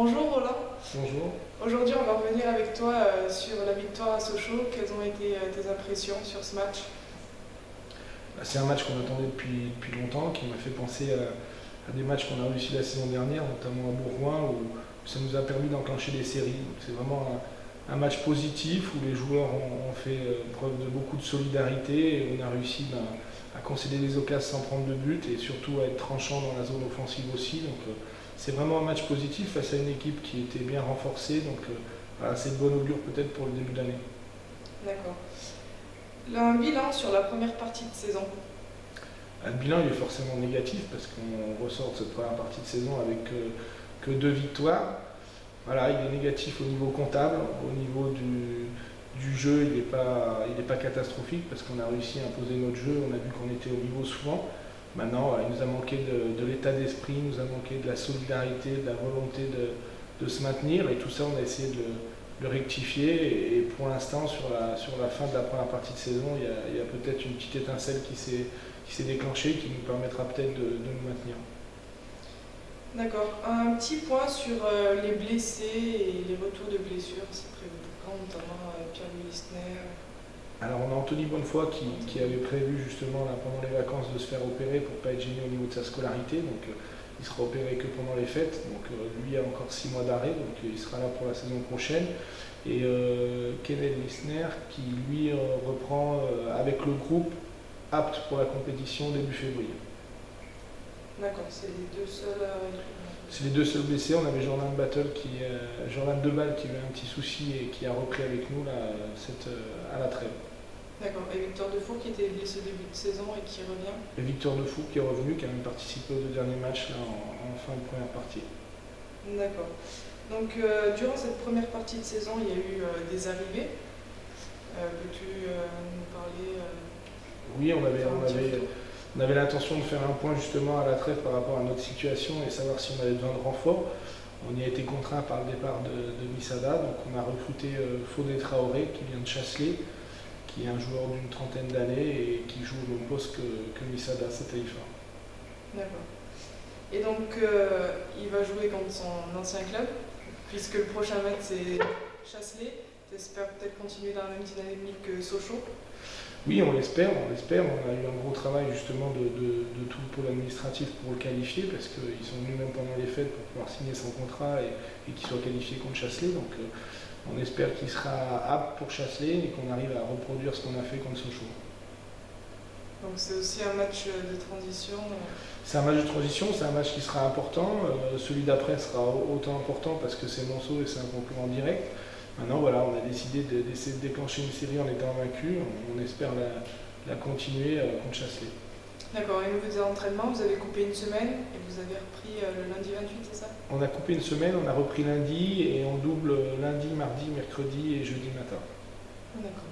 Bonjour Roland. Bonjour. Aujourd'hui, on va revenir avec toi sur la victoire à Sochaux. Quelles ont été tes impressions sur ce match? C'est un match qu'on attendait depuis longtemps, qui m'a fait penser à des matchs qu'on a réussi la saison dernière, notamment à Bourgoin, où ça nous a permis d'enclencher des séries. Donc c'est vraiment un match positif où les joueurs ont fait preuve de beaucoup de solidarité et on a réussi à concéder des occasions sans prendre de but et surtout à être tranchant dans la zone offensive aussi. Donc c'est vraiment un match positif face à une équipe qui était bien renforcée. Donc voilà, c'est de bon augure peut-être pour le début d'année. D'accord. Là, un bilan sur la première partie de saison. Le bilan il est forcément négatif parce qu'on ressort de cette première partie de saison avec que 2 victoires. Voilà, il est négatif au niveau comptable, au niveau du jeu il n'est pas catastrophique parce qu'on a réussi à imposer notre jeu, on a vu qu'on était au niveau souvent. Maintenant, il nous a manqué de l'état d'esprit, il nous a manqué de la solidarité, de la volonté de se maintenir et tout ça on a essayé de le rectifier et pour l'instant sur la fin de la première partie de saison il y a peut-être une petite étincelle qui s'est déclenchée qui nous permettra peut-être de nous maintenir. D'accord. Un petit point sur les blessés et les retours de blessures. C'est prévu pour quand, notamment Pierre-Louis Listner. Alors on a Anthony Bonnefoy qui avait prévu justement là, pendant les vacances de se faire opérer pour ne pas être gêné au niveau de sa scolarité. Donc il sera opéré que pendant les fêtes. Donc lui a encore 6 mois d'arrêt, donc il sera là pour la saison prochaine. Et Kenneth Listner qui lui reprend avec le groupe apte pour la compétition début février. D'accord, c'est les deux seuls. C'est les deux seuls blessés. On avait Jordan Deballe qui avait un petit souci et qui a repris avec nous là, à la trêve. D'accord. Et Victor Defour qui était blessé au début de saison et qui revient. Et Victor Defour qui est revenu, qui a même participé aux 2 derniers matchs là, en fin de première partie. D'accord. Donc durant cette première partie de saison, il y a eu des arrivées. Peux-tu nous parler Oui, on avait l'intention de faire un point justement à la trêve par rapport à notre situation et savoir si on avait besoin de renfort. On y a été contraint par le départ de Misada, donc on a recruté Fodé Traoré qui vient de Chasselet, qui est un joueur d'une trentaine d'années et qui joue au même poste que Misada, c'était IFA. D'accord. Et donc il va jouer contre son ancien club, puisque le prochain match c'est Chasselet. Tu espères peut-être continuer dans la même dynamique que Sochaux? Oui, on l'espère. On a eu un gros travail justement de tout le pôle administratif pour le qualifier parce qu'ils sont venus même pendant les fêtes pour pouvoir signer son contrat et qu'il soit qualifié contre Chasselet. Donc on espère qu'il sera apte pour Chasselet et qu'on arrive à reproduire ce qu'on a fait contre Sochaux. Donc c'est aussi un match de transition. C'est un match de transition, c'est un match qui sera important. Celui d'après sera autant important parce que c'est Monceau et c'est un concurrent direct. Maintenant, voilà, on a décidé d'essayer de déclencher une série en étant vaincu. On espère la continuer contre Chasselet. D'accord, et au niveau des entraînements, vous avez coupé une semaine et vous avez repris le lundi 28, c'est ça? On a coupé une semaine, on a repris lundi et on double lundi, mardi, mercredi et jeudi matin. D'accord.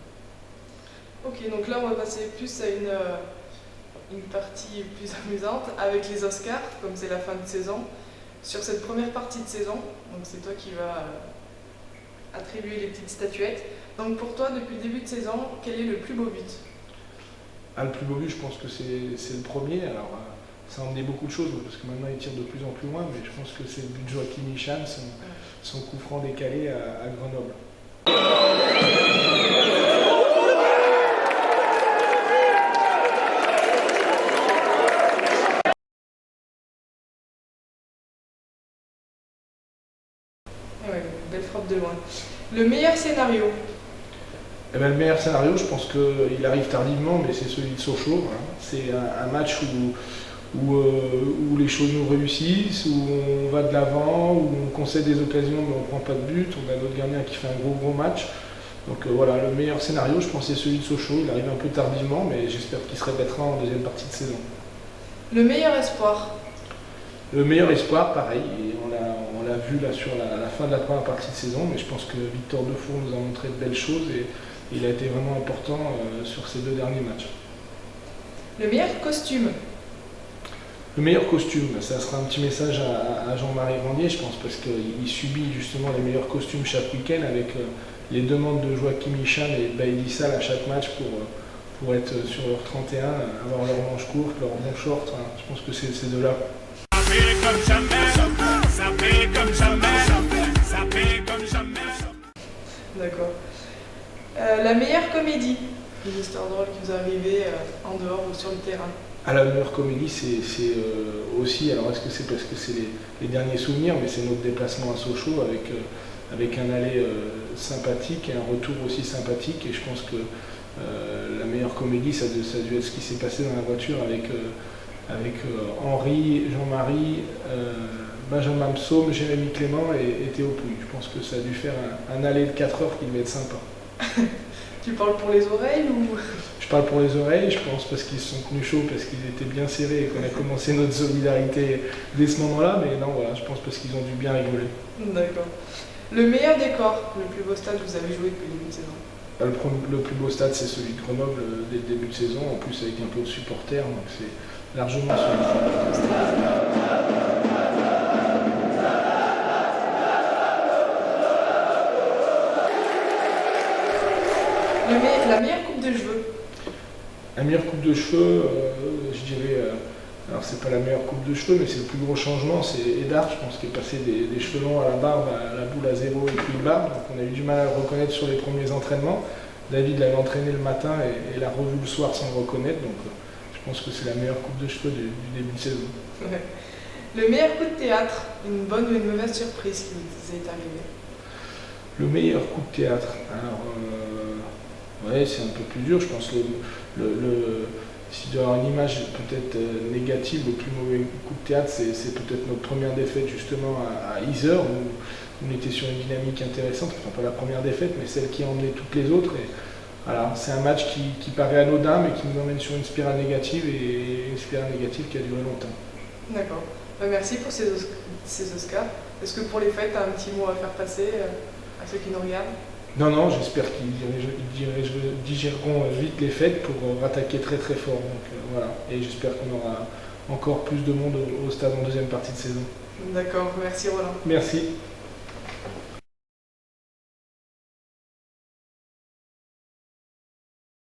Ok, donc là on va passer plus à une partie plus amusante avec les Oscars, comme c'est la fin de saison. Sur cette première partie de saison, donc c'est toi qui vas attribuer les petites statuettes. Donc pour toi, depuis le début de saison, quel est le plus beau but? Le plus beau but, je pense que c'est le premier. Alors, ça a emmené beaucoup de choses parce que maintenant il tire de plus en plus loin, mais je pense que c'est le but de Joachim Michan, son coup franc décalé à Grenoble. Ouais, belle frappe de loin. Le meilleur scénario? Eh ben, le meilleur scénario, je pense qu'il arrive tardivement, mais c'est celui de Sochaux. Hein. C'est un match où les choses nous réussissent, où on va de l'avant, où on concède des occasions mais on ne prend pas de but. On a notre gardien qui fait un gros match. Donc voilà, le meilleur scénario, je pense, c'est celui de Sochaux. Il arrive un peu tardivement, mais j'espère qu'il se répétera en deuxième partie de saison. Le meilleur espoir? Le meilleur espoir, pareil, et on l'a vu là sur la fin de la première partie de saison, mais je pense que Victor Defour nous a montré de belles choses et il a été vraiment important sur ces 2 derniers matchs. Le meilleur costume? Le meilleur costume, ça sera un petit message à Jean-Marie Grandier, je pense, parce qu'il subit justement les meilleurs costumes chaque week-end avec les demandes de Joachim Michan et Baïdi Sall à chaque match pour être sur leur 31, avoir leurs manches courtes, leurs bons shorts. Hein. Je pense que c'est ces deux-là. Ça fait comme jamais, ça fait comme jamais. comédie, une histoire drôle qui vous est arrivée en dehors ou sur le terrain. À la meilleure comédie, c'est aussi, alors est-ce que c'est parce que c'est les derniers souvenirs, mais c'est notre déplacement à Sochaux avec un aller sympathique et un retour aussi sympathique. Et je pense que la meilleure comédie, ça a dû être ce qui s'est passé dans la voiture avec Henri, Jean-Marie, Benjamin Psaume, Jérémy Clément et Théo Pouille. Je pense que ça a dû faire un aller de 4 heures qui devait être sympa. Tu parles pour les oreilles ou... Je parle pour les oreilles, je pense parce qu'ils se sont tenus chauds, parce qu'ils étaient bien serrés et qu'on a commencé notre solidarité dès ce moment-là, mais non, voilà, je pense parce qu'ils ont dû bien rigoler. D'accord. Le meilleur décor, le plus beau stade que vous avez joué depuis le début de saison? Le plus beau stade, c'est celui de Grenoble dès le début de saison, en plus avec un peu de supporters, donc c'est largement celui-ci. La meilleure coupe de cheveux? La meilleure coupe de cheveux, je dirais, alors c'est pas la meilleure coupe de cheveux, mais c'est le plus gros changement, c'est Edard, je pense, qui est passé des cheveux longs à la barbe, à la boule à zéro et puis barbe, donc on a eu du mal à le reconnaître sur les premiers entraînements. David l'avait entraîné le matin et l'a revu le soir sans le reconnaître, donc je pense que c'est la meilleure coupe de cheveux du début de saison. Ouais. Le meilleur coup de théâtre, une bonne ou une mauvaise surprise qui vous est arrivée? Le meilleur coup de théâtre, alors ouais, c'est un peu plus dur, je pense. S'il doit y avoir une image peut-être négative, le plus mauvais coup de théâtre, c'est peut-être notre première défaite justement à Yzeure, où on était sur une dynamique intéressante, enfin pas la première défaite, mais celle qui a emmené toutes les autres. Et voilà, c'est un match qui paraît anodin, mais qui nous emmène sur une spirale négative, et une spirale négative qui a duré longtemps. D'accord. Merci pour ces Oscars. Est-ce que pour les fêtes, tu as un petit mot à faire passer à ceux qui nous regardent? Non, j'espère qu'ils digéreront vite les fêtes pour rattaquer très très fort. Donc, voilà. Et j'espère qu'on aura encore plus de monde au stade en deuxième partie de saison. D'accord, merci Roland. Merci.